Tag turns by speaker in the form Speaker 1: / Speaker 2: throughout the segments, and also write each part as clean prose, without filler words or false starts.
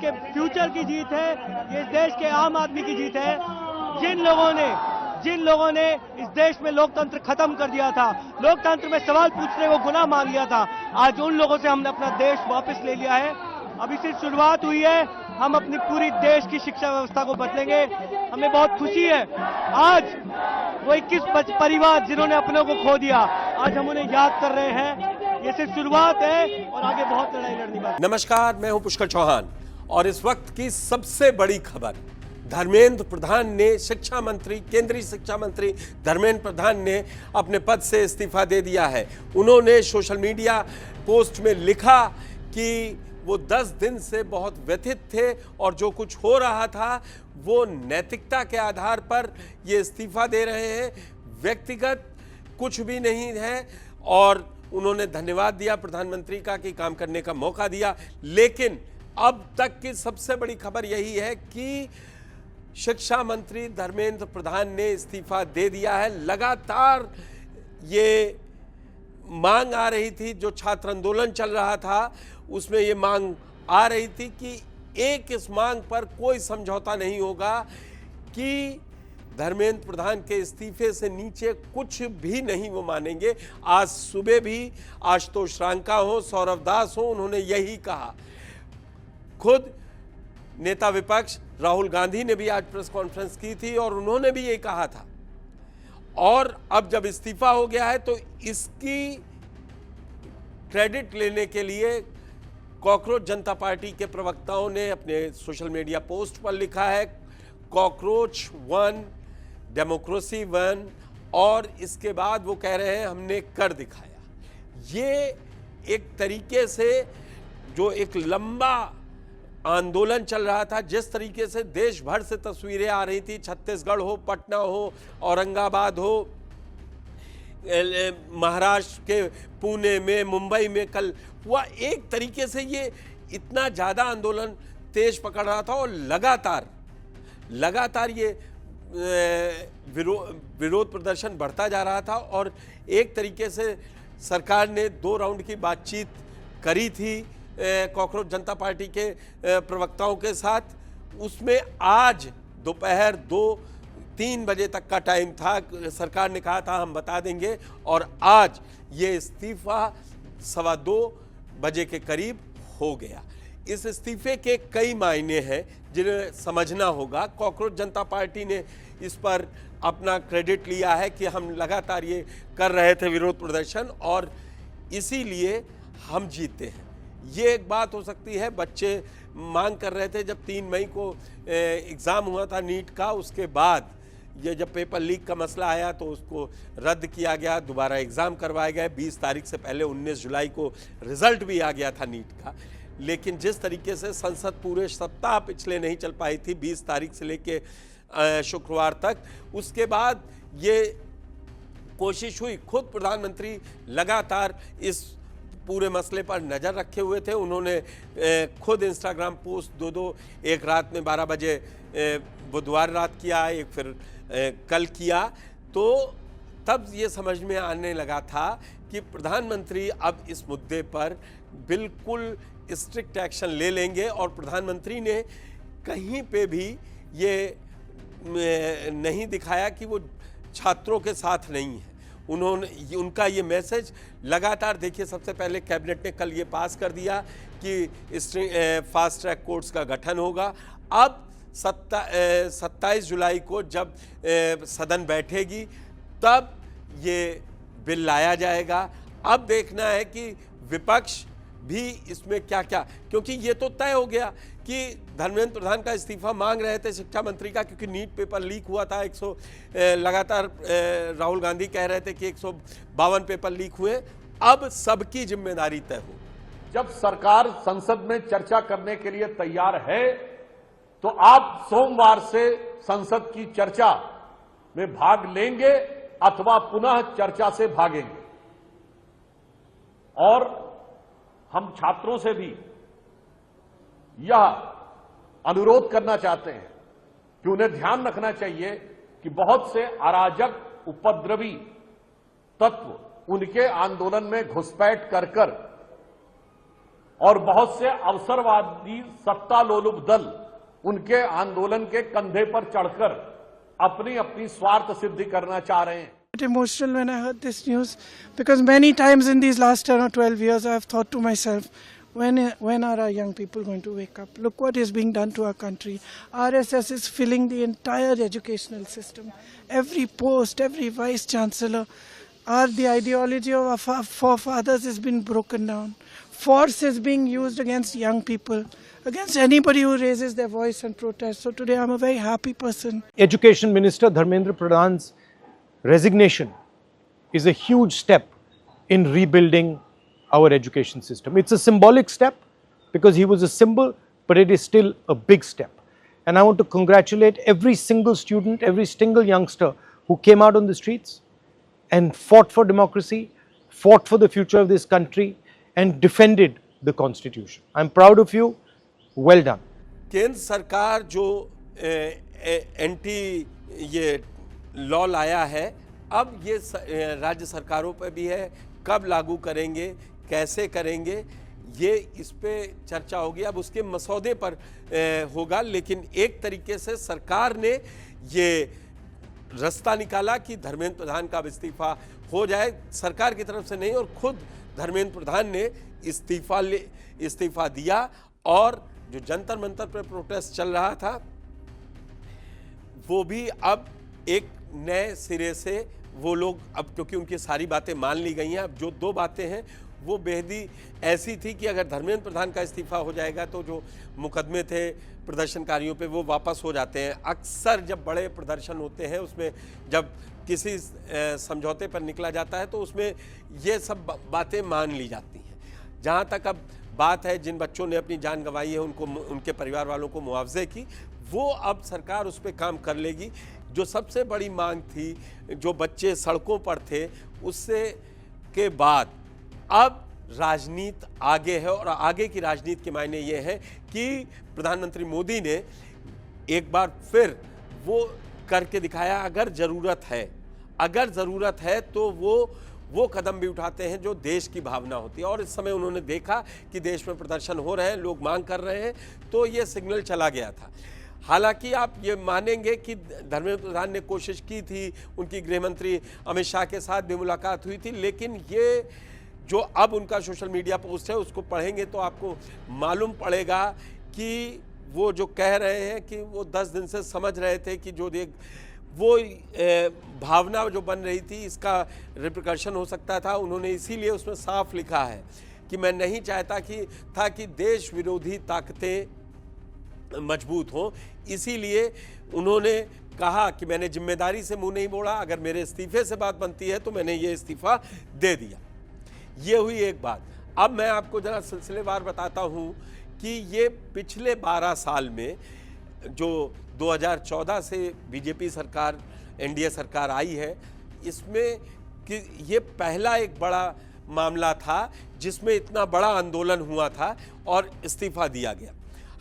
Speaker 1: के फ्यूचर की जीत है, ये इस देश के आम आदमी की जीत है। जिन लोगों ने इस देश में लोकतंत्र खत्म कर दिया था, लोकतंत्र में सवाल पूछने को गुनाह मान लिया था, आज उन लोगों से हमने अपना देश वापस ले लिया है। अभी सिर्फ शुरुआत हुई है, हम अपनी पूरी देश की शिक्षा व्यवस्था को बदलेंगे। हमें बहुत खुशी है, आज वो 21 परिवार जिन्होंने अपनों को खो दिया, आज हम उन्हें याद कर रहे हैं। ये सिर्फ शुरुआत है और आगे बहुत लड़ाई लड़नी बाकी।
Speaker 2: नमस्कार, मैं हूं पुष्कर चौहान और इस वक्त की सबसे बड़ी खबर, धर्मेंद्र प्रधान ने, शिक्षा मंत्री, केंद्रीय शिक्षा मंत्री धर्मेंद्र प्रधान ने अपने पद से इस्तीफा दे दिया है। उन्होंने सोशल मीडिया पोस्ट में लिखा कि वो 10 दिन से बहुत व्यथित थे और जो कुछ हो रहा था वो नैतिकता के आधार पर ये इस्तीफा दे रहे हैं, व्यक्तिगत कुछ भी नहीं है। और उन्होंने धन्यवाद दिया प्रधानमंत्री का कि काम करने का मौका दिया। लेकिन अब तक की सबसे बड़ी खबर यही है कि शिक्षा मंत्री धर्मेंद्र प्रधान ने इस्तीफा दे दिया है। लगातार ये मांग आ रही थी, जो छात्र आंदोलन चल रहा था उसमें ये मांग आ रही थी कि इस मांग पर कोई समझौता नहीं होगा कि धर्मेंद्र प्रधान के इस्तीफे से नीचे कुछ भी नहीं वो मानेंगे। आज सुबह भी आशुतोष रांका हो, सौरभ दास हो, उन्होंने यही कहा। खुद नेता विपक्ष राहुल गांधी ने भी आज प्रेस कॉन्फ्रेंस की थी और उन्होंने भी ये कहा था। और अब जब इस्तीफा हो गया है तो इसकी क्रेडिट लेने के लिए कॉकरोच जनता पार्टी के प्रवक्ताओं ने अपने सोशल मीडिया पोस्ट पर लिखा है, कॉकरोच वन, डेमोक्रेसी वन, और इसके बाद वो कह रहे हैं हमने कर दिखाया। ये एक तरीके से जो एक लंबा आंदोलन चल रहा था, जिस तरीके से देश भर से तस्वीरें आ रही थी, छत्तीसगढ़ हो, पटना हो, औरंगाबाद हो, महाराष्ट्र के पुणे में, मुंबई में कल हुआ, एक तरीके से ये इतना ज़्यादा आंदोलन तेज पकड़ रहा था और लगातार ये विरोध प्रदर्शन बढ़ता जा रहा था। और एक तरीके से सरकार ने 2 राउंड की बातचीत करी थी कॉकरोच जनता पार्टी के प्रवक्ताओं के साथ। उसमें आज दोपहर 2-3 बजे तक का टाइम था, सरकार ने कहा था हम बता देंगे, और आज ये इस्तीफा 2:15 बजे के करीब हो गया। इस इस्तीफे के कई मायने हैं जिन्हें समझना होगा। कॉकरोच जनता पार्टी ने इस पर अपना क्रेडिट लिया है कि हम लगातार ये कर रहे थे विरोध प्रदर्शन और इसीलिए हम जीते हैं। ये एक बात हो सकती है। बच्चे मांग कर रहे थे, जब 3 मई को एग्ज़ाम हुआ था नीट का, उसके बाद ये जब पेपर लीक का मसला आया तो उसको रद्द किया गया, दोबारा एग्ज़ाम करवाया गया। 20 तारीख से पहले 19 जुलाई को रिज़ल्ट भी आ गया था नीट का। लेकिन जिस तरीके से संसद पूरे सप्ताह पिछले नहीं चल पाई थी, 20 तारीख से लेके शुक्रवार तक, उसके बाद ये कोशिश हुई। खुद प्रधानमंत्री लगातार इस पूरे मसले पर नज़र रखे हुए थे। उन्होंने खुद इंस्टाग्राम पोस्ट 2-2, एक रात में 12 बजे बुधवार रात किया, एक फिर कल किया। तो तब ये समझ में आने लगा था कि प्रधानमंत्री अब इस मुद्दे पर बिल्कुल स्ट्रिक्ट एक्शन ले लेंगे। और प्रधानमंत्री ने कहीं पे भी ये नहीं दिखाया कि वो छात्रों के साथ नहीं है। उनका ये मैसेज लगातार, देखिए, सबसे पहले कैबिनेट ने कल ये पास कर दिया कि फास्ट ट्रैक कोर्ट्स का गठन होगा। अब 27 जुलाई को जब सदन बैठेगी तब ये बिल लाया जाएगा। अब देखना है कि विपक्ष भी इसमें क्या क्या, क्योंकि ये तो तय हो गया कि धर्मेंद्र प्रधान का इस्तीफा मांग रहे थे शिक्षा मंत्री का, क्योंकि नीट पेपर लीक हुआ था। लगातार राहुल गांधी कह रहे थे कि 152 पेपर लीक हुए। अब सबकी जिम्मेदारी तय हो।
Speaker 3: जब सरकार संसद में चर्चा करने के लिए तैयार है तो आप सोमवार से संसद की चर्चा में भाग लेंगे अथवा पुनः चर्चा से भागेंगे। और हम छात्रों से भी यह अनुरोध करना चाहते हैं कि उन्हें ध्यान रखना चाहिए कि बहुत से अराजक, उपद्रवी तत्व उनके आंदोलन में घुसपैठ कर और बहुत से अवसरवादी सत्ता लोलुप दल उनके आंदोलन के कंधे पर चढ़कर अपनी अपनी स्वार्थ सिद्धि करना चाह रहे हैं।
Speaker 4: Emotional when I heard this news, because many times in these last 10 or 12 years I have thought to myself, when are our young people going to wake up? Look what is being done to our country. RSS is filling the entire educational system. Every post, every vice chancellor, the ideology of our forefathers has been broken down. Force is being used against young people, against anybody who raises their voice and protest. So today I'm a very happy person.
Speaker 5: Education Minister Dharmendra Pradhan's resignation is a huge step in rebuilding our education system. It's a symbolic step because he was a symbol, but it is still a big step. And I want to congratulate every single student, every single youngster who came out on the streets and fought for democracy, fought for the future of this country, and defended the Constitution. I'm proud of you. Well done.
Speaker 2: केंद्र सरकार जो anti ये law लाया है, अब ये राज्य सरकारों पर भी है, कब लागू करेंगे, कैसे करेंगे, ये इस पे चर्चा होगी। अब उसके मसौदे पर होगा, लेकिन एक तरीके से सरकार ने ये रास्ता निकाला कि धर्मेंद्र प्रधान का इस्तीफा हो जाए, सरकार की तरफ से नहीं, और खुद धर्मेंद्र प्रधान ने इस्तीफा दिया। और जो जंतर मंतर पर प्रोटेस्ट चल रहा था वो भी अब एक नए सिरे से वो लोग, अब क्योंकि उनकी सारी बातें मान ली गई हैं, अब जो दो बातें हैं वो बेहदी ऐसी थी कि अगर धर्मेंद्र प्रधान का इस्तीफा हो जाएगा तो जो मुकदमे थे प्रदर्शनकारियों पे वो वापस हो जाते हैं। अक्सर जब बड़े प्रदर्शन होते हैं उसमें जब किसी समझौते पर निकला जाता है तो उसमें ये सब बातें मान ली जाती हैं। जहाँ तक अब बात है जिन बच्चों ने अपनी जान गंवाई है उनको, उनके परिवार वालों को मुआवजे की, वो अब सरकार उस पर काम कर लेगी। जो सबसे बड़ी मांग थी, जो बच्चे सड़कों पर थे, उससे के बाद अब राजनीति आगे है, और आगे की राजनीति के मायने ये है कि प्रधानमंत्री मोदी ने एक बार फिर वो करके दिखाया। अगर ज़रूरत है तो वो कदम भी उठाते हैं जो देश की भावना होती है। और इस समय उन्होंने देखा कि देश में प्रदर्शन हो रहे हैं, लोग मांग कर रहे हैं, तो ये सिग्नल चला गया था। हालांकि आप ये मानेंगे कि धर्मेंद्र प्रधान ने कोशिश की थी, उनकी गृह मंत्री अमित शाह के साथ भी मुलाकात हुई थी, लेकिन ये जो अब उनका सोशल मीडिया पोस्ट है उसको पढ़ेंगे तो आपको मालूम पड़ेगा कि वो जो कह रहे हैं कि वो 10 दिन से समझ रहे थे कि जो वो भावना जो बन रही थी इसका रिपरकशन हो सकता था। उन्होंने इसीलिए उसमें साफ लिखा है कि मैं नहीं चाहता कि देश विरोधी ताकतें मजबूत हों, इसीलिए उन्होंने कहा कि मैंने जिम्मेदारी से मुंह नहीं मोड़ा, अगर मेरे इस्तीफे से बात बनती है तो मैंने ये इस्तीफा दे दिया। ये हुई एक बात। अब मैं आपको जरा सिलसिलेवार बताता हूँ कि ये पिछले 12 साल में जो 2014 से बीजेपी सरकार, एनडीए सरकार आई है, इसमें कि ये पहला एक बड़ा मामला था जिसमें इतना बड़ा आंदोलन हुआ था और इस्तीफा दिया गया।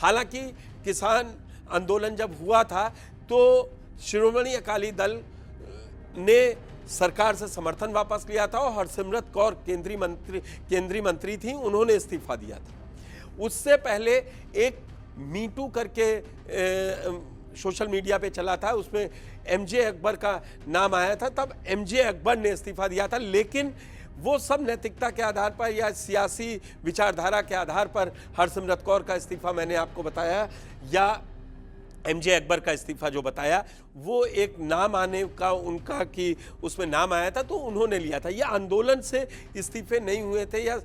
Speaker 2: हालांकि किसान आंदोलन जब हुआ था तो शिरोमणि अकाली दल ने सरकार से समर्थन वापस लिया था और हरसिमरत कौर केंद्रीय मंत्री थी, उन्होंने इस्तीफा दिया था। उससे पहले एक मीटू करके सोशल मीडिया पे चला था, उसमें एमजे अकबर का नाम आया था, तब एमजे अकबर ने इस्तीफा दिया था। लेकिन वो सब नैतिकता के आधार पर या सियासी विचारधारा के आधार पर हरसिमरत कौर का इस्तीफा मैंने आपको बताया, या एमजे अकबर का इस्तीफा जो बताया, वो एक नाम आने का उनका कि उसमें नाम आया था तो उन्होंने लिया था। ये आंदोलन से इस्तीफे नहीं हुए थे या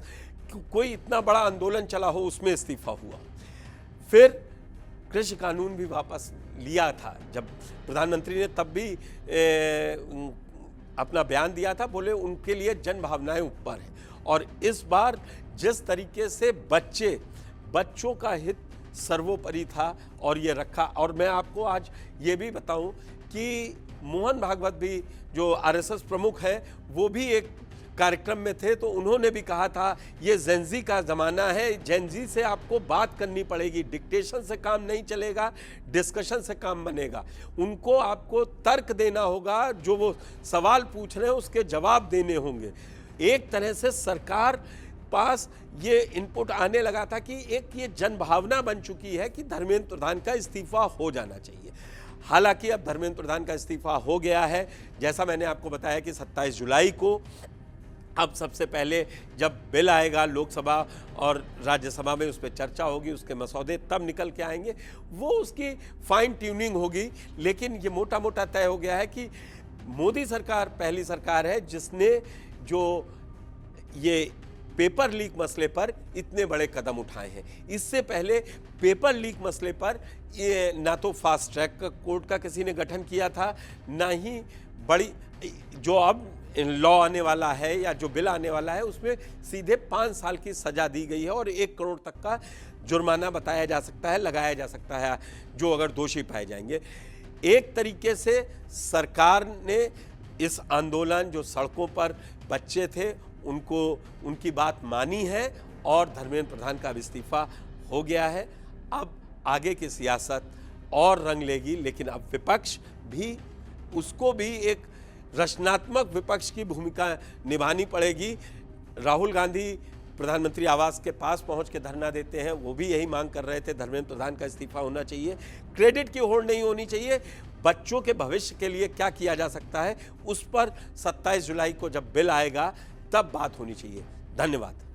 Speaker 2: कोई इतना बड़ा आंदोलन चला हो उसमें इस्तीफा हुआ। फिर कृषि कानून भी वापस लिया था जब प्रधानमंत्री ने, तब भी अपना बयान दिया था, बोले उनके लिए जन भावनाएं ऊपर हैं। और इस बार जिस तरीके से बच्चों का हित सर्वोपरि था और ये रखा। और मैं आपको आज ये भी बताऊं कि मोहन भागवत भी जो आरएसएस प्रमुख है वो भी एक कार्यक्रम में थे, तो उन्होंने भी कहा था ये जेनजी का ज़माना है, जेनजी से आपको बात करनी पड़ेगी, डिक्टेशन से काम नहीं चलेगा, डिस्कशन से काम बनेगा। उनको आपको तर्क देना होगा, जो वो सवाल पूछ रहे हैं उसके जवाब देने होंगे। एक तरह से सरकार पास ये इनपुट आने लगा था कि एक ये जनभावना बन चुकी है कि धर्मेंद्र प्रधान का इस्तीफा हो जाना चाहिए। हालांकि अब धर्मेंद्र प्रधान का इस्तीफा हो गया है। जैसा मैंने आपको बताया कि 27 जुलाई को अब सबसे पहले जब बिल आएगा लोकसभा और राज्यसभा में उस पर चर्चा होगी, उसके मसौदे तब निकल के आएंगे, वो उसकी फाइन ट्यूनिंग होगी। लेकिन ये मोटा मोटा तय हो गया है कि मोदी सरकार पहली सरकार है जिसने जो ये पेपर लीक मसले पर इतने बड़े कदम उठाए हैं। इससे पहले पेपर लीक मसले पर ये ना तो फास्ट ट्रैक कोर्ट का किसी ने गठन किया था, ना ही बड़ी जो अब लॉ आने वाला है या जो बिल आने वाला है उसमें सीधे 5 साल की सजा दी गई है और 1 करोड़ तक का जुर्माना बताया जा सकता है, लगाया जा सकता है, जो अगर दोषी पाए जाएंगे। एक तरीके से सरकार ने इस आंदोलन, जो सड़कों पर बच्चे थे, उनकी बात मानी है और धर्मेंद्र प्रधान का इस्तीफा हो गया है। अब आगे की सियासत और रंग लेगी, लेकिन अब विपक्ष भी, उसको भी एक रचनात्मक विपक्ष की भूमिका निभानी पड़ेगी। राहुल गांधी प्रधानमंत्री आवास के पास पहुंच के धरना देते हैं, वो भी यही मांग कर रहे थे, धर्मेंद्र प्रधान का इस्तीफा होना चाहिए, क्रेडिट की होड़ नहीं होनी चाहिए। बच्चों के भविष्य के लिए क्या किया जा सकता है उस पर 27 जुलाई को जब बिल आएगा तब बात होनी चाहिए। धन्यवाद।